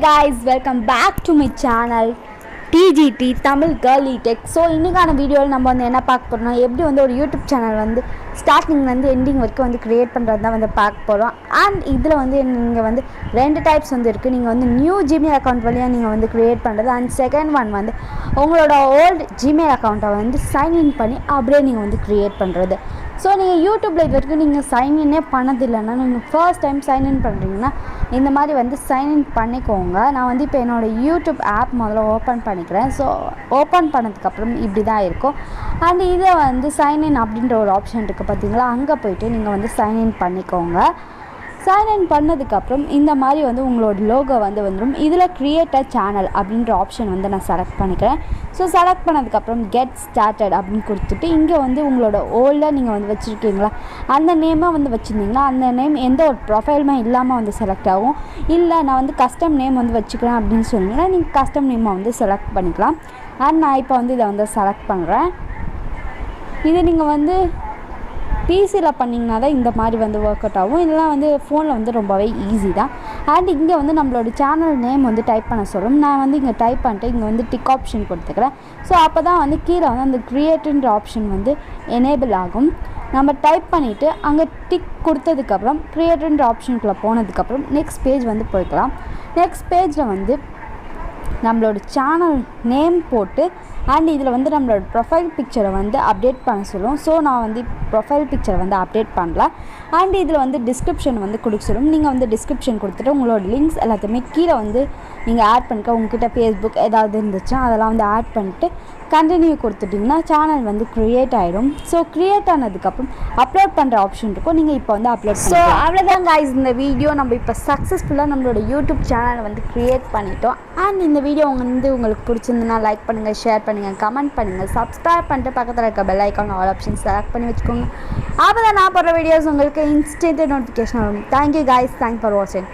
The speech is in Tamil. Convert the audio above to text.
guys, welcome back to my channel TGT Tamil Girly Tech. So இன்னைக்கான வீடியோவில் நம்ம வந்து என்ன பார்க்க போறோம்னா எப்படி வந்து ஒரு யூடியூப் சேனல் வந்து ஸ்டார்டிங்ல இருந்து எண்டிங் வரைக்கும் வந்து கிரியேட் பண்றது தான் வந்து பார்க்க போறோம். அண்ட் இதுல வந்து நீங்க வந்து ரெண்டு டைப்ஸ் வந்து இருக்கு. நீங்க வந்து நியூ ஜிமெயில் அக்கவுண்ட் வழியா நீங்க வந்து கிரியேட் பண்றது, அண்ட் செகண்ட் ஒன் வந்து உங்களோட ஓல்ட் ஜிமெயில் அக்கவுண்ட்டை வந்து சைன் இன் பண்ணி அப்படியே நீங்க வந்து கிரியேட் பண்றது. ஸோ நீங்கள் யூடியூப்பில் இது வரைக்கும் நீங்கள் சைன்இன்னே பண்ணதில்லைன்னா, நீங்கள் ஃபர்ஸ்ட் டைம் சைன்இன் பண்ணுறீங்கன்னா இந்த மாதிரி வந்து சைன்இன் பண்ணிக்கோங்க. நான் வந்து இப்போ என்னோடய யூடியூப் ஆப் முதல்ல ஓப்பன் பண்ணிக்கிறேன். ஸோ ஓப்பன் பண்ணதுக்கப்புறம் இப்படி தான் இருக்கும். அண்ட் இதை வந்து சைன்இன் அப்படின்ற ஒரு ஆப்ஷன் இருக்குது பார்த்தீங்களா, அங்கே போய்ட்டு நீங்கள் வந்து சைன்இன் பண்ணிக்கோங்க. சைன்இன் பண்ணதுக்கப்புறம் இந்த மாதிரி வந்து உங்களோட லோகோ வந்து வந்துடும். இதில் கிரியேட் அ சேனல் அப்படின்ற ஆப்ஷன் வந்து நான் செலக்ட் பண்ணிக்கிறேன். ஸோ செலக்ட் பண்ணதுக்கப்புறம் கெட் ஸ்டார்டட் அப்படின்னு கொடுத்துட்டு இங்கே வந்து உங்களோட ஓல்டாக நீங்கள் வந்து வச்சுருக்கீங்களா அந்த நேமாக வந்து வச்சுருந்தீங்களா, அந்த நேம் எந்த ஒரு ப்ரொஃபைலுமே இல்லாமல் வந்து செலக்ட் ஆகும். இல்லை நான் வந்து கஸ்டம் நேம் வந்து வச்சுக்கிறேன் அப்படின்னு சொன்னீங்கன்னா நீங்கள் கஸ்டம் நேமை வந்து செலக்ட் பண்ணிக்கலாம். அண்ட் நான் இப்போ வந்து இதை வந்து செலக்ட் பண்ணுறேன். இது நீங்கள் வந்து பிசியில் பண்ணிங்கன்னா தான் இந்த மாதிரி வந்து ஒர்க் அவுட் ஆகும். இதெல்லாம் வந்து ஃபோனில் வந்து ரொம்பவே ஈஸி தான். அண்ட் இங்கே வந்து நம்மளோட சேனல் நேம் வந்து டைப் பண்ண சொல்லும். நான் வந்து இங்கே டைப் பண்ணிட்டு இங்கே வந்து டிக் ஆப்ஷன் கொடுத்துக்கிறேன். ஸோ அப்போ தான் வந்து கீழே வந்து அந்த கிரியேட்டுன்ற ஆப்ஷன் வந்து எனேபிள் ஆகும். நம்ம டைப் பண்ணிவிட்டு அங்கே டிக் கொடுத்ததுக்கப்புறம் கிரியேட்டுன்ற ஆப்ஷனுக்குள்ளே போனதுக்கப்புறம் நெக்ஸ்ட் பேஜ் வந்து போய்க்கலாம். நெக்ஸ்ட் பேஜில் வந்து நம்மளோட சேனல் நேம் போட்டு அண்ட் இதில் வந்து நம்மளோட ப்ரொஃபைல் பிக்சரை வந்து அப்டேட் பண்ண சொல்லும். ஸோ நான் வந்து ப்ரொஃபைல் பிக்சரை வந்து அப்டேட் பண்ணலாம். அண்ட் இதில் வந்து டிஸ்கிரிப்ஷன் வந்து கொடுக்க சொல்லும். நீங்கள் வந்து டிஸ்கிரிப்ஷன் கொடுத்துட்டு உங்களோட லிங்க்ஸ் எல்லாத்தையுமே கீழே வந்து நீங்கள் ஆட் பண்ணிக்க. உங்ககிட்ட ஃபேஸ்புக் ஏதாவது இருந்துச்சுன்னா அதெல்லாம் வந்து ஆட் பண்ணிட்டு கண்டினியூ கொடுத்துட்டிங்கன்னா சேனல் வந்து க்ரியேட் ஆகிடும். ஸோ க்ரியேட் ஆனதுக்கப்புறம் அப்லோட் பண்ணுற ஆப்ஷன் இருக்கும். நீங்கள் இப்போ வந்து அப்லோட் ஸோ அவ்வளோதான் guys, இந்த வீடியோ நம்ம இப்போ சக்ஸஸ்ஃபுல்லாக நம்மளோட யூடியூப் சேனலை வந்து க்ரியேட் பண்ணிட்டோம். அண்ட் இந்த வீடியோ வந்து உங்களுக்கு பிடிச்சிருந்துன்னா லைக் பண்ணுங்கள், ஷேர் பண்ணுங்கள், கமெண்ட் பண்ணுங்கள், சப்ஸ்கிரைப் பண்ணிட்டு பக்கத்தில் இருக்க bell icon all options select பண்ணி வச்சுக்கோங்க. அப்போ தான் நான் போடுற வீடியோஸ் உங்களுக்கு இன்ஸ்டன்ட் நோட்டிஃபிகேஷன் வரும். தேங்க்யூ guys, தேங்க்ஸ் ஃபார் வாட்சிங்.